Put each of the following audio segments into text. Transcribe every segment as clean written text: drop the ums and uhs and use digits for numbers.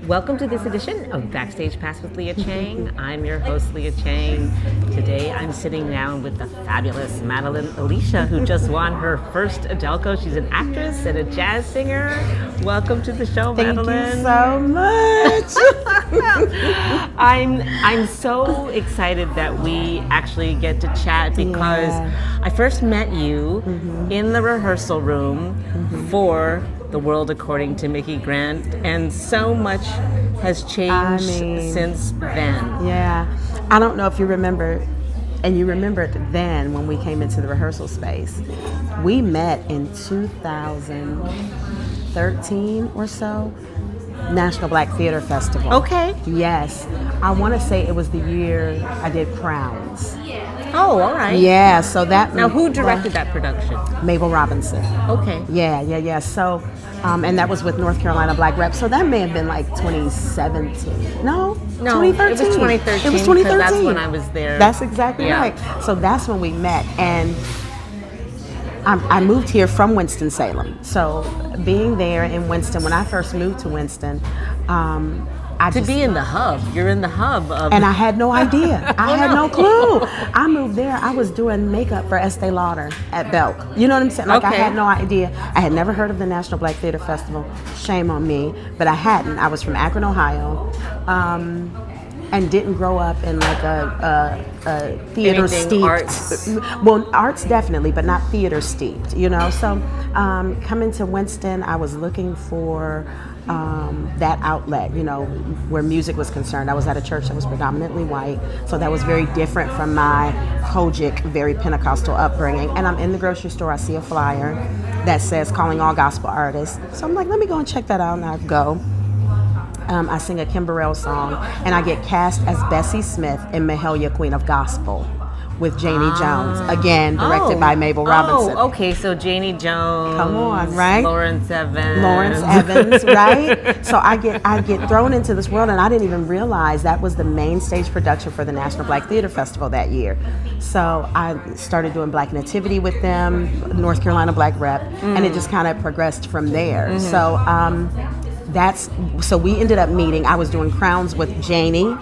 Welcome to this edition of Backstage Pass with Lia Chang. I'm your host, Lia Chang. Today I'm sitting down with the fabulous Matelyn Alicia, who just won her first AUDELCO. She's an actress and a jazz singer. Welcome to the show, Matelyn. Thank you so much. I'm so excited that we actually get to chat because I first met you in the rehearsal room for The World According to Micki Grant, and so much has changed since then. Yeah. I don't know if you remember, and you remembered then when we came into the rehearsal space. We met in 2013 or so, National Black Theater Festival. Okay. Yes. I want to say it was the year I did Crowns. Oh, all right. Yeah, so that... Now, who directed that production? Mabel Robinson. Okay. Yeah. So, and that was with North Carolina Black Rep. So that may have been like 2017. No, 2013. It was 2013. It was 2013. That's when I was there. That's exactly right. So that's when we met. And I moved here from Winston-Salem. So being there in Winston, when I first moved to Winston, be in the hub. You're in the hub of... And I had no idea. I had no clue. I moved there. I was doing makeup for Estee Lauder at Belk. You know what I'm saying? Like, I had no idea. I had never heard of the National Black Theater Festival. Shame on me. But I hadn't. I was from Akron, Ohio. And didn't grow up in like a theater steeped. Arts. Well, arts definitely, but not theater steeped, you know? So coming to Winston, I was looking for that outlet, you know, where music was concerned. I was at a church that was predominantly white, so that was very different from my Kojic, very Pentecostal upbringing. And I'm in the grocery store, I see a flyer that says calling all gospel artists. So I'm like, let me go and check that out, and I go. I sing a Kim Burrell song, and I get cast as Bessie Smith in MAHALIA, Queen of Gospel, with Janie Jones, again directed by Mabel Robinson. Oh, okay, so Janie Jones. Come on, right? Lawrence Evans, right? So I get thrown into this world, and I didn't even realize that was the main stage production for the National Black Theater Festival that year. So I started doing Black Nativity with them, North Carolina Black Rep, and it just kind of progressed from there. So so we ended up meeting. I was doing Crowns with Janie,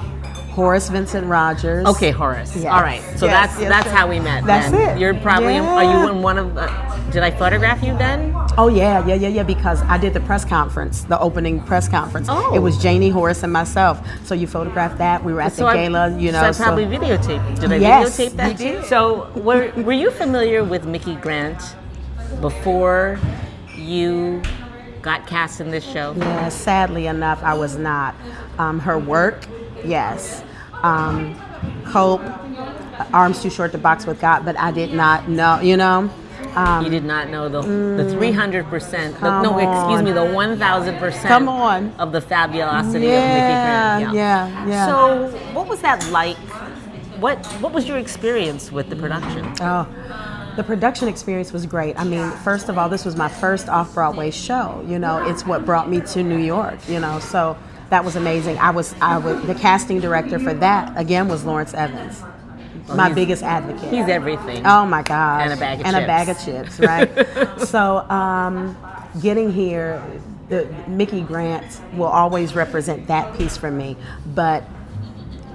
Horace Vincent Rogers. Okay, Horace. Yes. All right. So that's how we met. That's then. it. You're probably are you in one of the? Did I photograph you then? Oh yeah. Because I did the press conference, the opening press conference. Oh. It was Janie, Horace, and myself. So you photographed that. We were at the gala. You know. So I probably videotaped. Did I videotape that too? So were you familiar with Micki Grant before you got cast in this show? Yeah, sadly enough, I was not. Her work, yes. Cope, Arms Too Short to Box with God, but I did not know, you know. You did not know the 300%, the 1,000% Come on. of the fabulosity of Micki Grant. Yeah. So what was that like? What was your experience with the production? Oh. The production experience was great. I mean, first of all, this was my first Off Broadway show. You know, it's what brought me to New York. You know, so that was amazing. I was the casting director for that again was Lawrence Evans, my biggest advocate. He's everything. Oh my gosh. And a bag of chips. And a bag of chips, right? So getting here, the Micki Grant will always represent that piece for me, but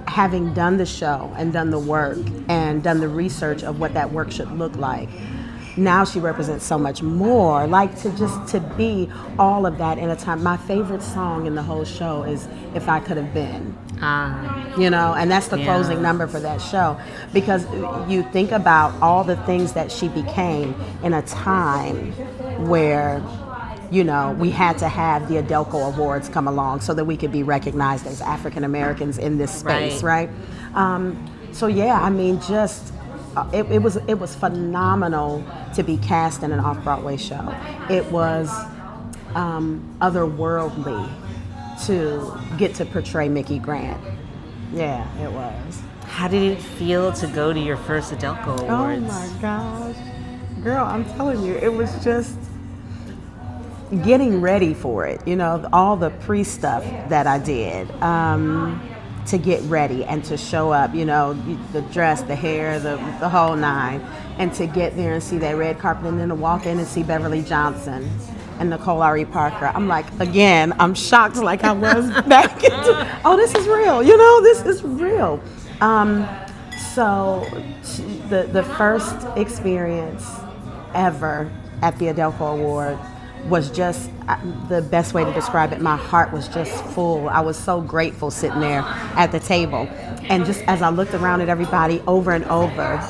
having done the show and done the work and done the research of what that work should look like, now she represents so much more. Like to be all of that in a time. My favorite song in the whole show is If I Could Have Been. You know, and that's the closing number for that show, because you think about all the things that she became in a time where, you know, we had to have the AUDELCO Awards come along so that we could be recognized as African Americans in this space, right? So yeah, I mean, just it was phenomenal to be cast in an Off Broadway show. It was otherworldly to get to portray Micki Grant. Yeah, it was. How did it feel to go to your first AUDELCO Awards? Oh my gosh, girl, I'm telling you, it was just getting ready for it, you know, all the pre-stuff that I did to get ready and to show up, you know, the dress, the hair, the whole nine, and to get there and see that red carpet and then to walk in and see Beverly Johnson and Nicole R.E. Parker. I'm like, again, I'm shocked like I was back into, oh, this is real, this is real. So the first experience ever at the AUDELCO Award was just the best way to describe it. My heart was just full. I was so grateful sitting there at the table. And just as I looked around at everybody over and over,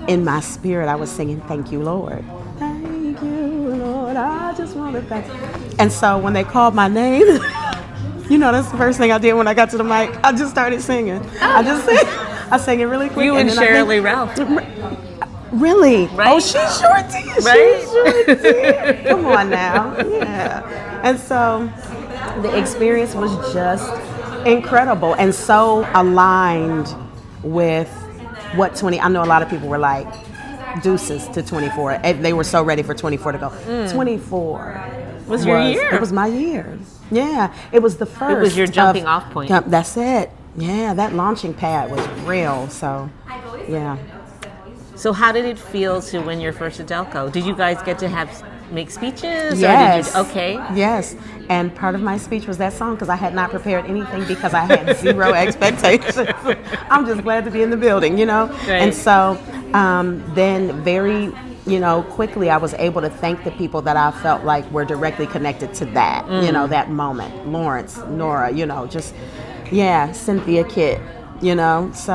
in my spirit, I was singing, "Thank you, Lord. Thank you, Lord. I just want to thank you." And so when they called my name, that's the first thing I did when I got to the mic. I just started singing. I sang it really quick. You and Shirley Ralph. Really? Right? Oh, she sure did. Right? She sure did. Come on now. Yeah. And so the experience was just incredible and so aligned with what I know a lot of people were like, deuces to 24. They were so ready for 24 to go. 24 was your year. It was my year. Yeah. It was the first. It was your jumping off point. That's it. Yeah, that launching pad was real. So, yeah. So how did it feel to win your first AUDELCO? Did you guys get to make speeches? Yes. Or did you, okay. Yes. And part of my speech was that song because I had not prepared anything because I had zero expectations. I'm just glad to be in the building, Right. And so then very, quickly I was able to thank the people that I felt like were directly connected to that, that moment. Lawrence, Nora, Cynthia Kit. So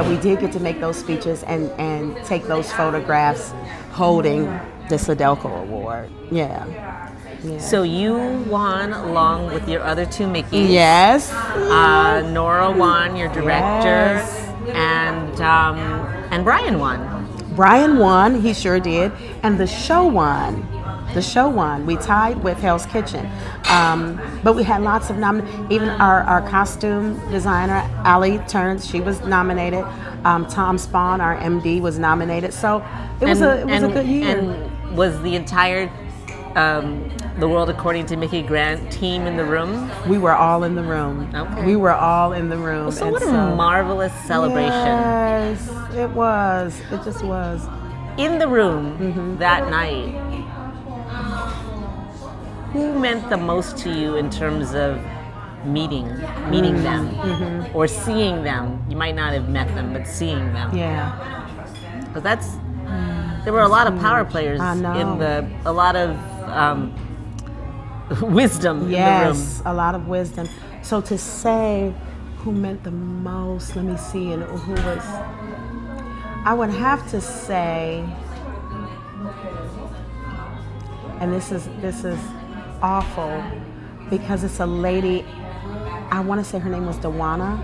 we did get to make those speeches and take those photographs holding this AUDELCO Award. Yeah. So you won along with your other two Mickeys. Yes. Nora won, your director, and Brian won. Brian won, he sure did, and the show won. We tied with Hell's Kitchen. But we had lots of nominations. Even our costume designer, Ali Turns, she was nominated. Tom Spawn, our MD, was nominated. So it was a good year. And was the entire The World According to Micki Grant team in the room? We were all in the room. Okay. We were all in the room. Well, so what a marvelous celebration. Yes, it was. It just was. In the room that night, who meant the most to you in terms of meeting them or seeing them? You might not have met them, but seeing them. Yeah. Because there were a lot of power players a lot of wisdom in the room. Yes, a lot of wisdom. So to say who meant the most, let me see, and who was, I would have to say, and this is awful because it's a lady, I want to say her name was Dewana.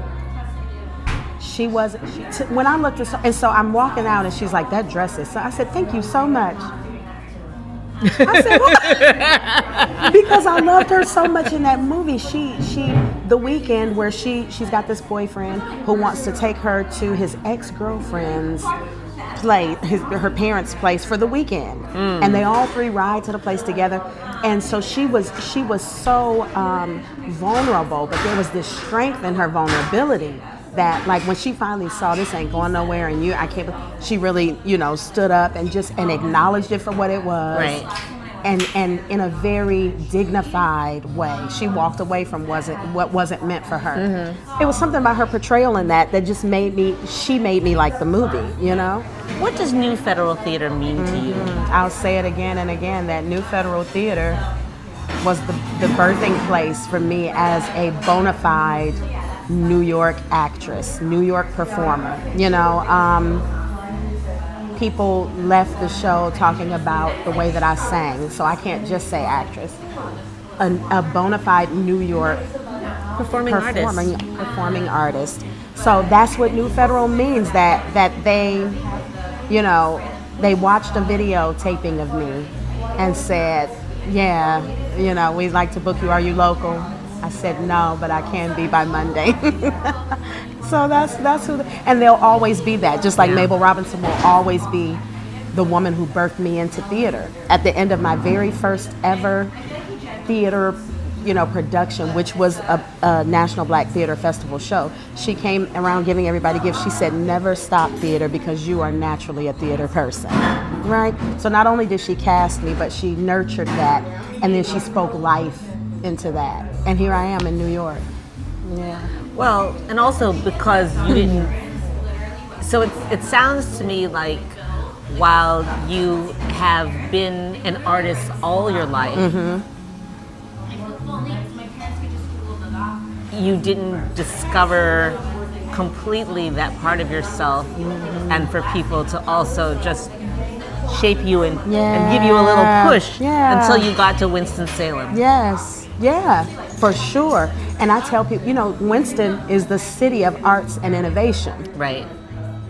When I looked at, and so I'm walking out and she's like, "That dress is," so I said, "Thank you so much." I said, "What?" Because I loved her so much in that movie. The weekend where she's got this boyfriend who wants to take her to his ex-girlfriend's place, her parents' place for the weekend, and they all three ride to the place together. And so she was so vulnerable, but there was this strength in her vulnerability that, like, when she finally saw this ain't going nowhere, and she really, stood up and acknowledged it for what it was. Right. And in a very dignified way. She walked away from what wasn't meant for her. It was something about her portrayal in that just made me like the movie, What does New Federal Theater mean to you? I'll say it again and again, that New Federal Theater was the birthing place for me as a bona fide New York actress, New York performer. People left the show talking about the way that I sang, so I can't just say actress. A bona fide New York performing artist. So that's what New Federal means, that they, they watched a video taping of me and said, "Yeah, we'd like to book you. Are you local?" I said, "No, but I can be by Monday." So that's who, and they'll always be that. Just like Mabel Robinson will always be the woman who birthed me into theater. At the end of my very first ever theater production, which was a National Black Theater Festival show. She came around giving everybody gifts. She said, never stop theater because you are naturally a theater person, right? So not only did she cast me, but she nurtured that, and then she spoke life into that. And here I am in New York. Yeah. Well, and also because you didn't, so it sounds to me like while you have been an artist all your life, you didn't discover completely that part of yourself, and for people to also just shape you and give you a little push until you got to Winston-Salem. Yes, yeah, for sure. And I tell people, Winston is the city of arts and innovation. Right.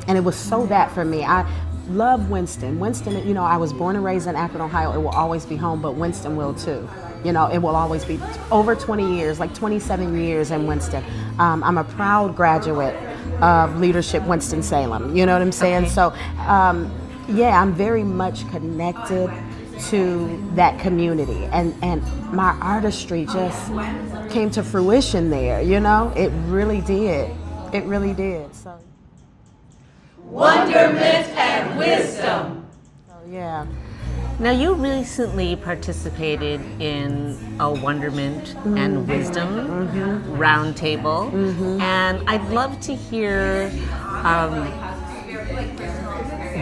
And it was so that for me. I love Winston. Winston, I was born and raised in Akron, Ohio. It will always be home, but Winston will too. It will always be over 20 years, like 27 years in Winston. I'm a proud graduate of Leadership Winston-Salem. You know what I'm saying? Okay. So, I'm very much connected to that community. And my artistry just came to fruition there, It really did. It really did. So. Wonderment and wisdom. Oh, yeah. Now, you recently participated in a Wonderment and Wisdom roundtable, and I'd love to hear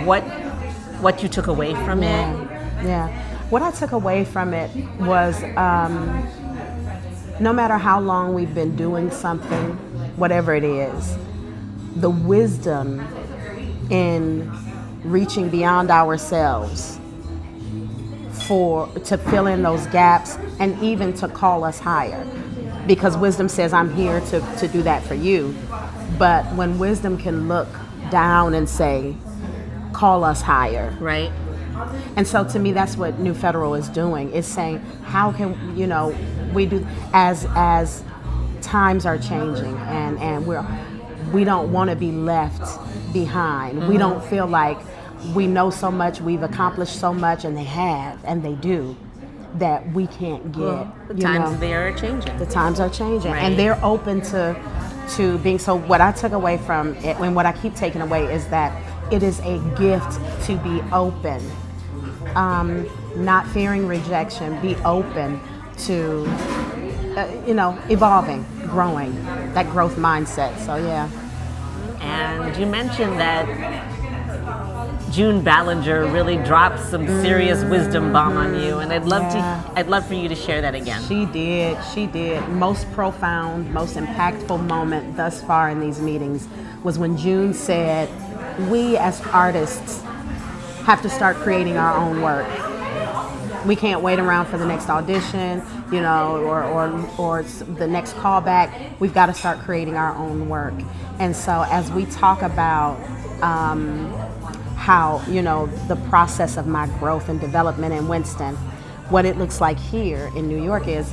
what you took away from it. Yeah, what I took away from it was no matter how long we've been doing something, whatever it is, the wisdom in reaching beyond ourselves to fill in those gaps and even to call us higher. Because wisdom says, I'm here to do that for you. But when wisdom can look down and say, call us higher. Right. And so to me, that's what New Federal is doing. It's saying, how can, we do, as times are changing and we don't want to be left behind. We don't feel like we know so much, we've accomplished so much, and they have, and they do, that we can't get. Well, the times they are changing. The times are changing, right. And they're open to being. So what I took away from it, and what I keep taking away, is that it is a gift to be open, not fearing rejection. Be open to, evolving, growing, that growth mindset. So yeah. And you mentioned that June Ballinger really dropped some serious wisdom bomb on you, and I'd love for you to share that again. She did. Most profound, most impactful moment thus far in these meetings was when June said, we as artists have to start creating our own work. We can't wait around for the next audition, or the next callback. We've got to start creating our own work. And so as we talk about how, the process of my growth and development in Winston, what it looks like here in New York is,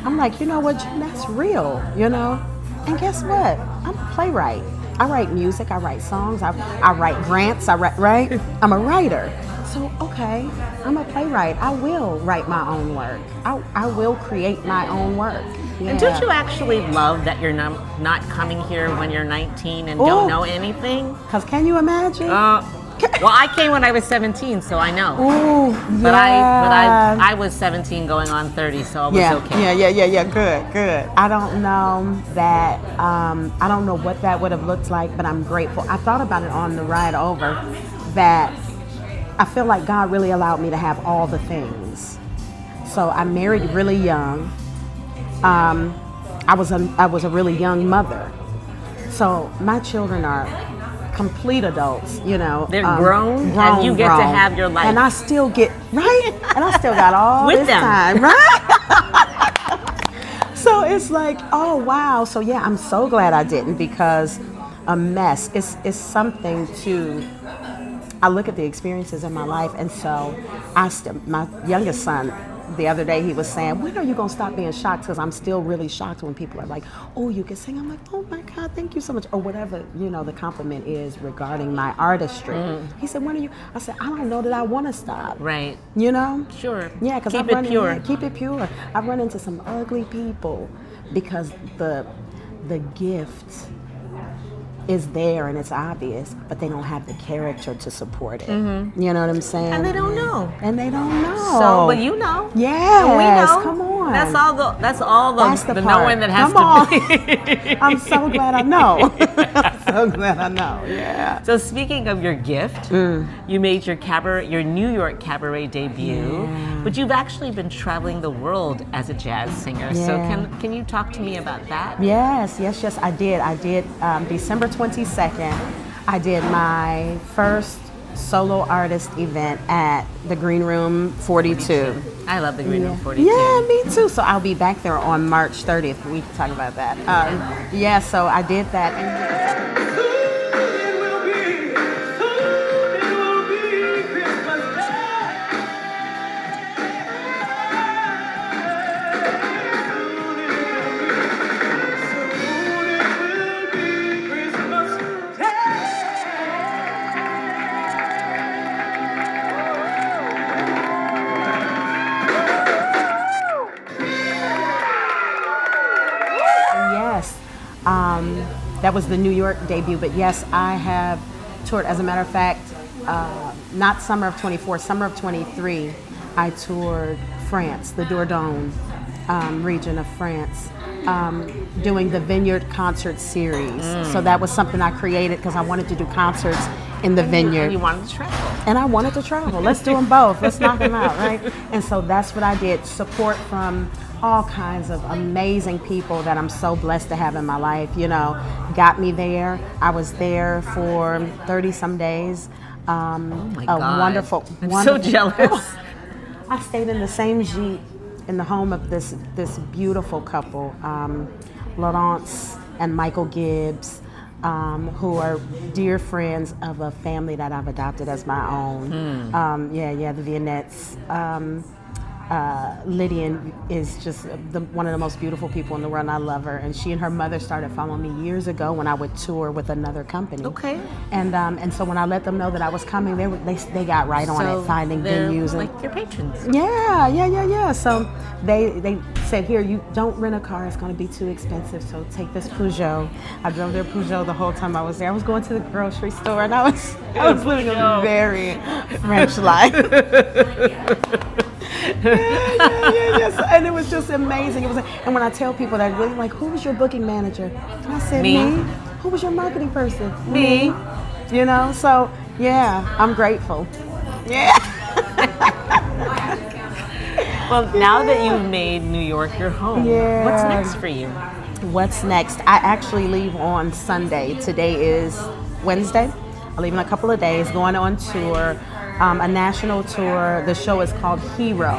I'm like, what, that's real, And guess what? I'm a playwright. I write music, I write songs, I write grants, right? I'm a writer. So, okay, I'm a playwright. I will write my own work. I will create my own work. Yeah. And don't you actually love that you're not coming here when you're 19 and don't know anything? Because can you imagine? Well, I came when I was 17, so I know. Ooh, but I was 17 going on 30, so I was okay. Yeah. Good. I don't know that. I don't know what that would have looked like, but I'm grateful. I thought about it on the ride over, that I feel like God really allowed me to have all the things. So I married really young. I was a really young mother. So my children are complete adults, They're grown, and you get to have your life. And I still get, right? And I still got all with this them. time, right? So it's like, oh, wow. So yeah, I'm so glad I didn't, because a mess is something I look at the experiences in my life, and so my youngest son the other day he was saying, when are you going to stop being shocked? Because I'm still really shocked when people are like, oh, you can sing. I'm like, oh my God, thank you so much. Or whatever, you know, the compliment is regarding my artistry. He said, when are you? I said, I don't know that I want to stop. Right. You know? Sure. Yeah, because keep it pure. Keep it pure. I've run into some ugly people because the gift is there and it's obvious, but they don't have the character to support it. You know what I'm saying? And they don't know. And they don't know. So, but you know. Yes, And we know. come on. That's all the part. knowing that has Come to be. I'm so glad I know. I'm so glad I know. Yeah. So speaking of your gift, you made your New York cabaret debut, but you've actually been traveling the world as a jazz singer. Yeah. So can you talk to me about that? Yes, I did. I did December 22nd. I did my first solo artist event at the Green Room 42. I love the Green Room 42. Yeah, me too. So I'll be back there on March 30th. We can talk about that. Yeah, so I did that. That was the New York debut, but yes, I have toured. As a matter of fact, not summer of 24, summer of 23, I toured France, the Dordogne region of France, doing the Vineyard Concert Series. So that was something I created because I wanted to do concerts in the Vineyard. You wanted to travel. And I wanted to travel. Let's do them both. Let's knock them out, right? And so that's what I did. Support from all kinds of amazing people that I'm so blessed to have in my life, you know, got me there. I was there for 30 some days. Oh my God. Wonderful. I'm so jealous. I stayed in the same Jeep in the home of this beautiful couple, Laurence and Michael Gibbs, who are dear friends of a family that I've adopted as my own. The Viennettes. Lydian is just one of the most beautiful people in the world, and I love her. And she and her mother started following me years ago when I would tour with another company. Okay. And so when I let them know that I was coming, they got right on it, finding venues. Like your patrons. Yeah. So they said, here, you don't rent a car. It's going to be too expensive. So take this Peugeot. I drove their Peugeot the whole time I was there. I was going to the grocery store, and I was living a very French life. Yes. And it was just amazing. And when I tell people that, really like, who was your booking manager? And I said, me. Who was your marketing person? Me. You know, so yeah, I'm grateful. Yeah. Well, now that you've made New York your home, what's next for you? What's next? I actually leave on Sunday. Today is Wednesday. I leave in a couple of days, going on tour. A national tour. The show is called Hero,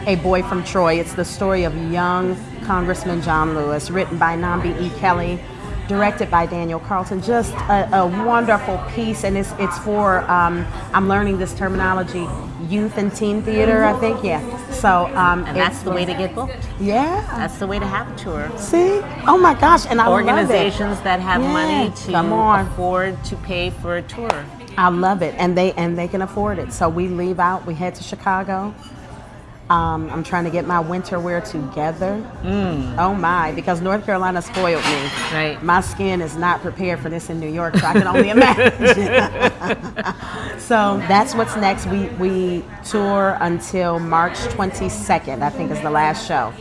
A Boy from Troy. It's the story of young Congressman John Lewis, written by Nambi E. Kelly, directed by Daniel Carlton. Just a wonderful piece, and it's for, I'm learning this terminology, youth and teen theater, I think, yeah. So, and that's the way to get booked. Yeah. That's the way to have a tour. See? Oh my gosh, and I Organizations love it. that have money to afford to pay for a tour. I love it, and they can afford it. So we leave out, we head to Chicago. I'm trying to get my winter wear together. Oh my, because North Carolina spoiled me. Right. My skin is not prepared for this in New York, so I can only imagine. So that's what's next. We tour until March 22nd, I think is the last show.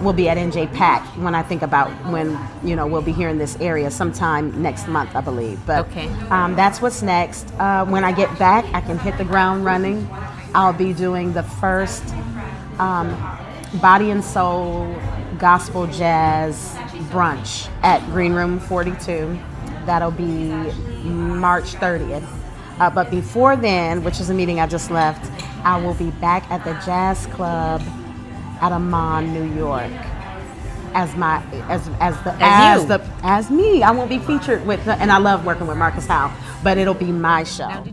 We'll be at NJ Pack when I think about when, we'll be here in this area sometime next month, I believe. But okay. That's what's next. When I get back, I can hit the ground running. I'll be doing the first Body and Soul Gospel Jazz brunch at Green Room 42. That'll be March 30th. But before then, which is a meeting I just left, I will be back at the Jazz Club at Amman, New York, as me. I won't be featured with, and I love working with Marcus Howe, but it'll be my show.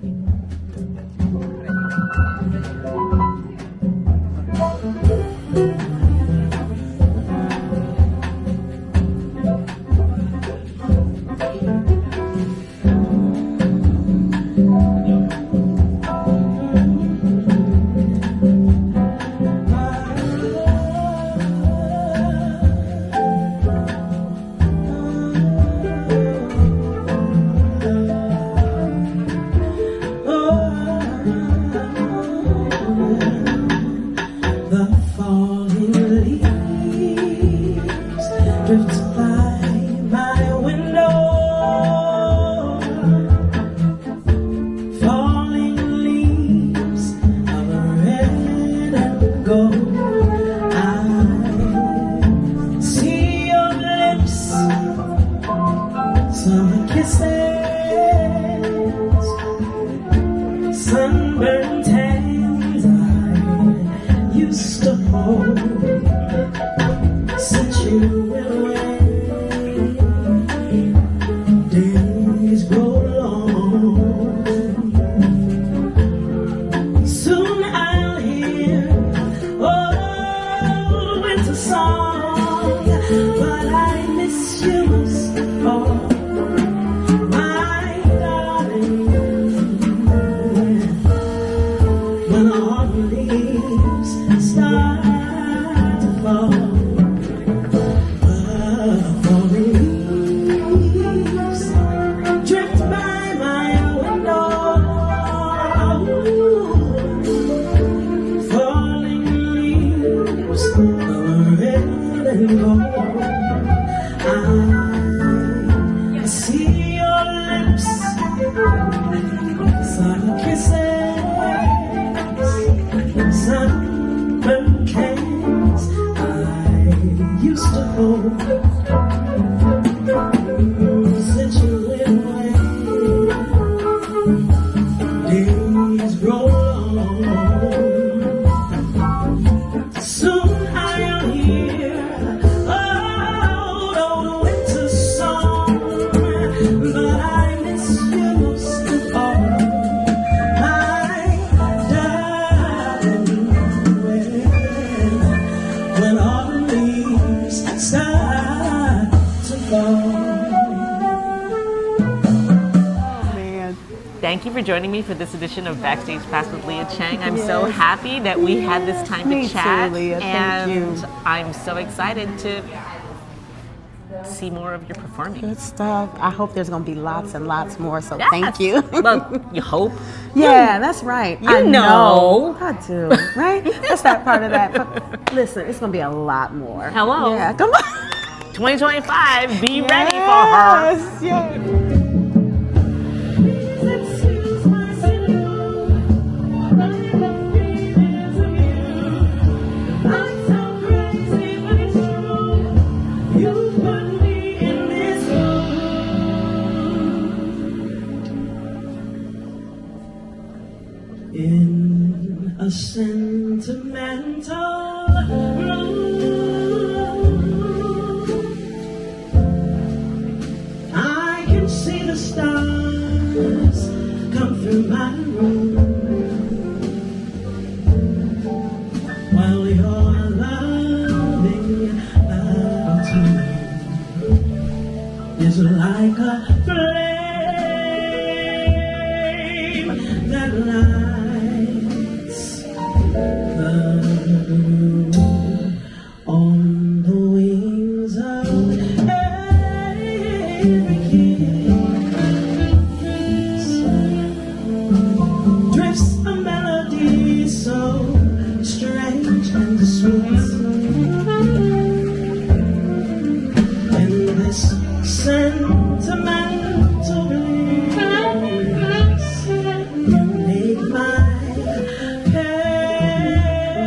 leaves start to fall. Falling leaves drift by my window. Falling leaves are red and gold. I see your lips, soft kisses, sunburned hands I used to hold. Since you went away, days grow long. Soon I'll hear old winter song, but I miss you most of all, my darling. When autumn leaves start to fall. Thank you for joining me for this edition of Backstage Pass with Lia Chang. I'm so happy that we had this time to Me chat. too, Lia. Thank and you. I'm so excited to see more of your performing. Good stuff. I hope there's going to be lots and lots more, so Yes. thank you. Well, you hope. Yeah, that's right. You I know. I do, right? That's that part of that. But listen, it's going to be a lot more. Hello. Yeah, come on. 2025, be ready for her. Yes, yes. In a sentimental mood, I can see the stars come through my room while you're loving attitude is like a flame that lights the moon on the wings of every kiss. Drifts a melody so strange and sweet. And this sentimental bliss, you make my head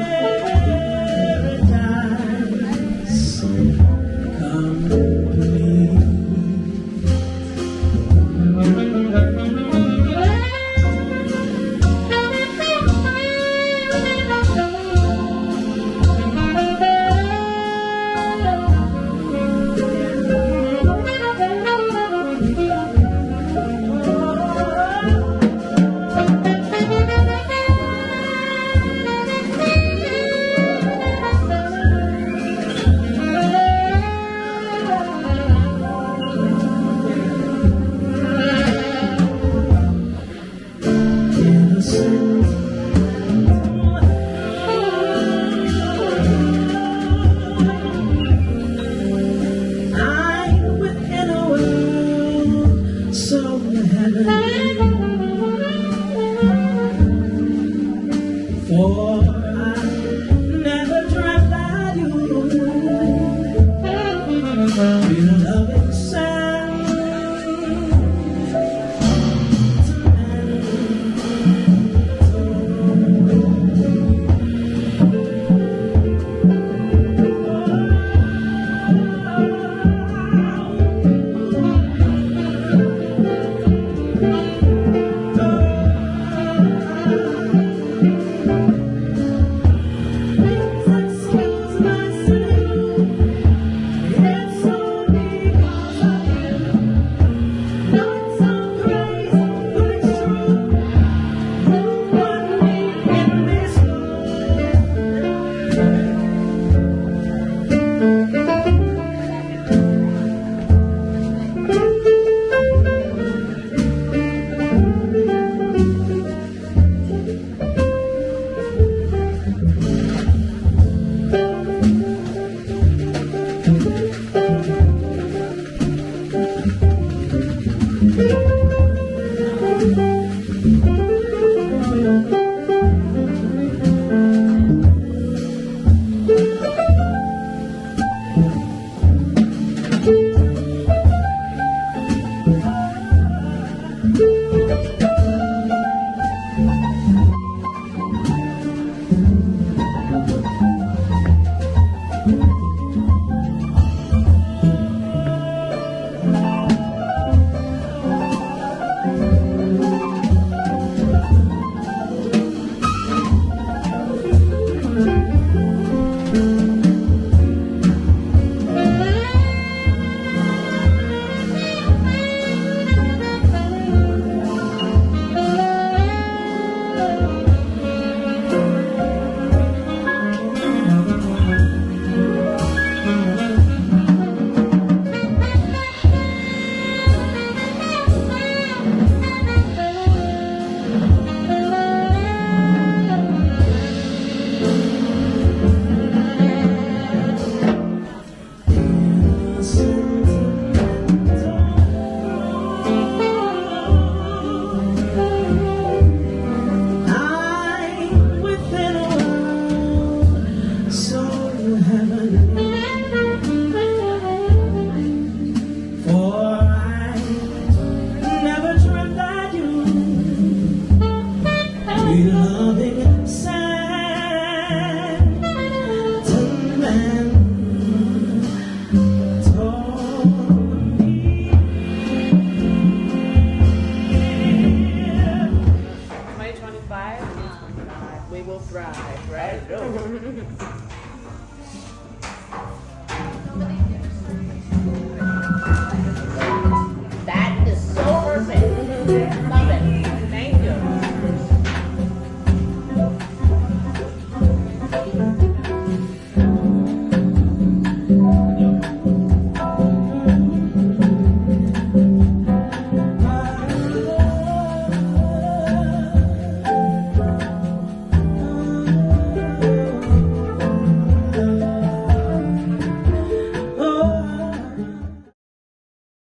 We will thrive, right?